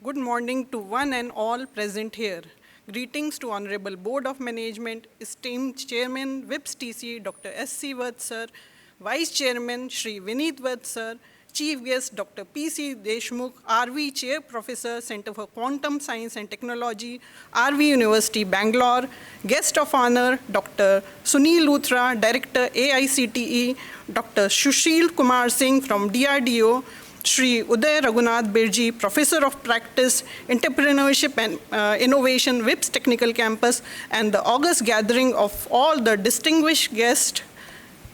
Good morning to one and all present here. Greetings to Honorable Board of Management, esteemed Chairman, WIPS TC, Dr. S.C. Vats sir, Vice Chairman, Shri Vineet Vats sir, Chief Guest, Dr. P.C. Deshmukh, RV Chair Professor, Center for Quantum Science and Technology, RV University, Bangalore. Guest of Honor, Dr. Sunil Luthra, Director, AICTE, Dr. Sushil Kumar Singh from DRDO, Shri Uday Raghunath Birji, Professor of Practice, Entrepreneurship and Innovation, WIPS Technical Campus, and the august gathering of all the distinguished guests,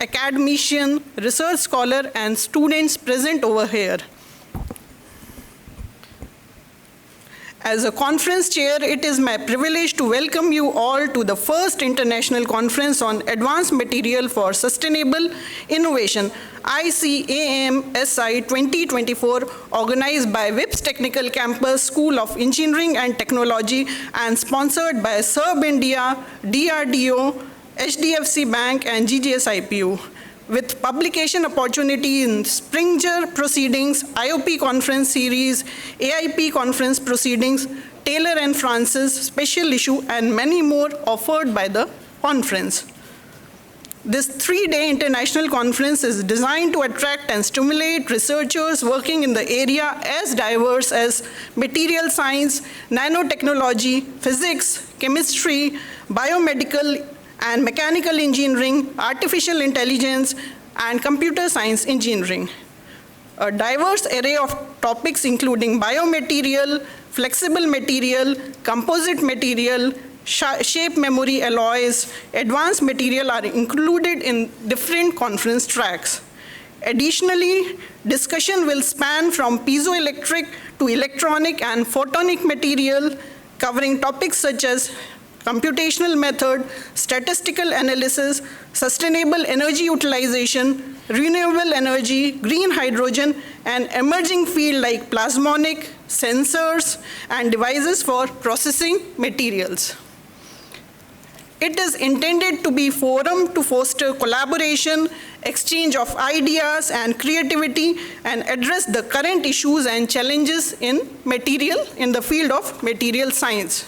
academician, research scholar, and students present over here. As a conference chair, it is my privilege to welcome you all to the first international conference on advanced material for sustainable innovation, ICAM-SI 2024, organized by WIPS Technical Campus School of Engineering and Technology and sponsored by SERB India, DRDO, HDFC Bank, and GGS-IPU. With publication opportunity in Springer Proceedings, IOP Conference Series, AIP Conference Proceedings, Taylor and Francis Special Issue, and many more offered by the conference. This three-day international conference is designed to attract and stimulate researchers working in the area as diverse as material science, nanotechnology, physics, chemistry, biomedical, and mechanical engineering, artificial intelligence, and computer science engineering. A diverse array of topics including biomaterial, flexible material, composite material, shape memory alloys, advanced material are included in different conference tracks. Additionally, discussion will span from piezoelectric to electronic and photonic material, covering topics such as computational method, statistical analysis, sustainable energy utilization, renewable energy, green hydrogen, and emerging fields like plasmonic, sensors, and devices for processing materials. It is intended to be a forum to foster collaboration, exchange of ideas and creativity, and address the current issues and challenges in the field of material science.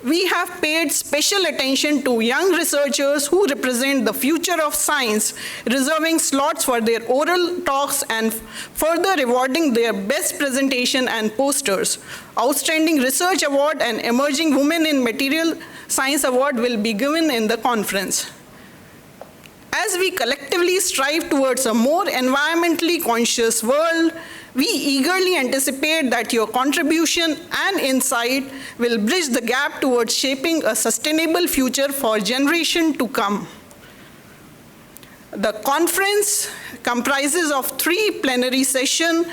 We have paid special attention to young researchers who represent the future of science, reserving slots for their oral talks and further rewarding their best presentation and posters. Outstanding Research Award and Emerging Women in Material Science Award will be given in the conference. As we collectively strive towards a more environmentally conscious world, we eagerly anticipate that your contribution and insight will bridge the gap towards shaping a sustainable future for generations to come. The conference comprises of 3 plenary sessions.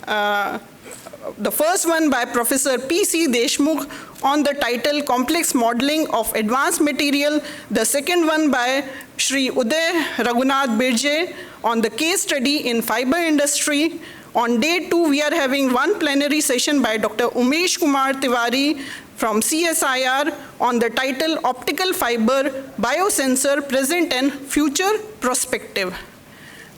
The first one by Professor P.C. Deshmukh on the title Complex Modeling of Advanced Material. The second one by Shri Uday Raghunath Birji on the case study in fiber industry. On day 2, we are having one plenary session by Dr. Umesh Kumar Tiwari from CSIR on the title Optical Fiber Biosensor Present and Future Perspective.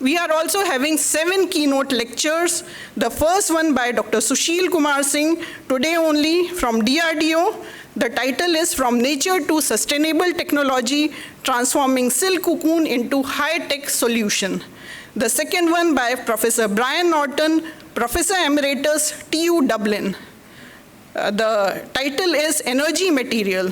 We are also having 7 keynote lectures. The first one by Dr. Sushil Kumar Singh, today only from DRDO. The title is From Nature to Sustainable Technology, Transforming Silk Cocoon into High-Tech Solution. The second one by Professor Brian Norton, Professor Emeritus, TU Dublin. The title is Energy Material.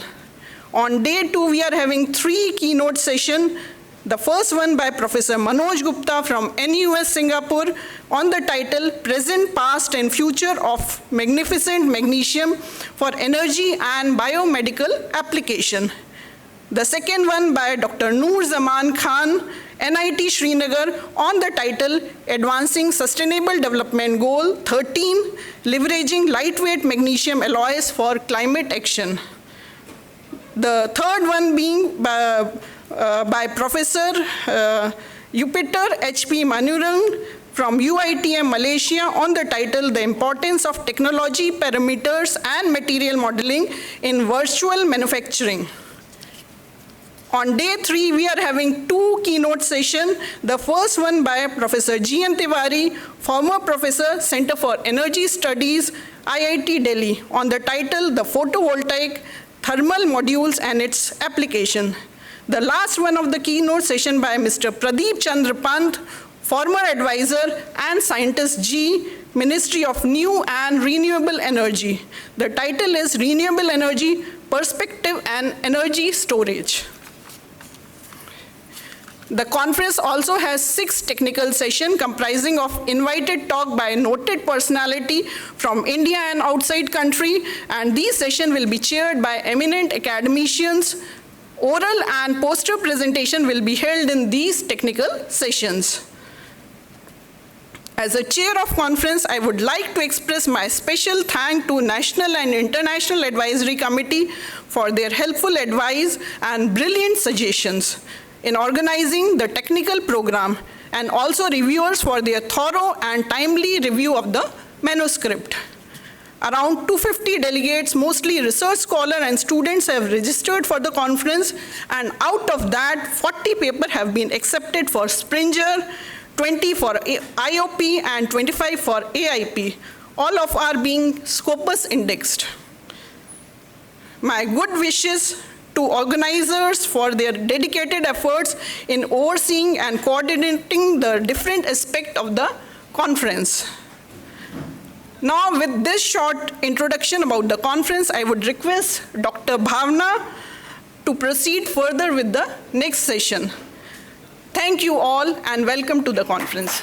On day 2, we are having 3 keynote sessions. The first one by Professor Manoj Gupta from NUS Singapore on the title Present, Past, and Future of Magnificent Magnesium for Energy and Biomedical Application. The second one by Dr. Noor Zaman Khan, NIT Srinagar, on the title Advancing Sustainable Development Goal 13, Leveraging Lightweight Magnesium Alloys for Climate Action. The third one being by Professor Jupiter H.P. Manurung from UITM Malaysia on the title The Importance of Technology, Parameters, and Material Modeling in Virtual Manufacturing. On day 3, we are having 2 keynote sessions. The first one by Professor G.N. Tiwari, former professor, Center for Energy Studies, IIT Delhi, on the title, The Photovoltaic Thermal Modules and Its Application. The last one of the keynote session by Mr. Pradeep Chandra Pant, former advisor and scientist G, Ministry of New and Renewable Energy. The title is Renewable Energy, Perspective and Energy Storage. The conference also has 6 technical sessions comprising of invited talk by noted personality from India and outside country, and these sessions will be chaired by eminent academicians. Oral and poster presentation will be held in these technical sessions. As a chair of conference, I would like to express my special thanks to National and International Advisory Committee for their helpful advice and brilliant suggestions in organizing the technical program, and also reviewers for their thorough and timely review of the manuscript. Around 250 delegates, mostly research scholars and students, have registered for the conference, and out of that, 40 papers have been accepted for Springer, 20 for IOP, and 25 for AIP. All of are being Scopus indexed. My good wishes to organizers for their dedicated efforts in overseeing and coordinating the different aspects of the conference. Now, with this short introduction about the conference, I would request Dr. Bhavna to proceed further with the next session. Thank you all, and welcome to the conference.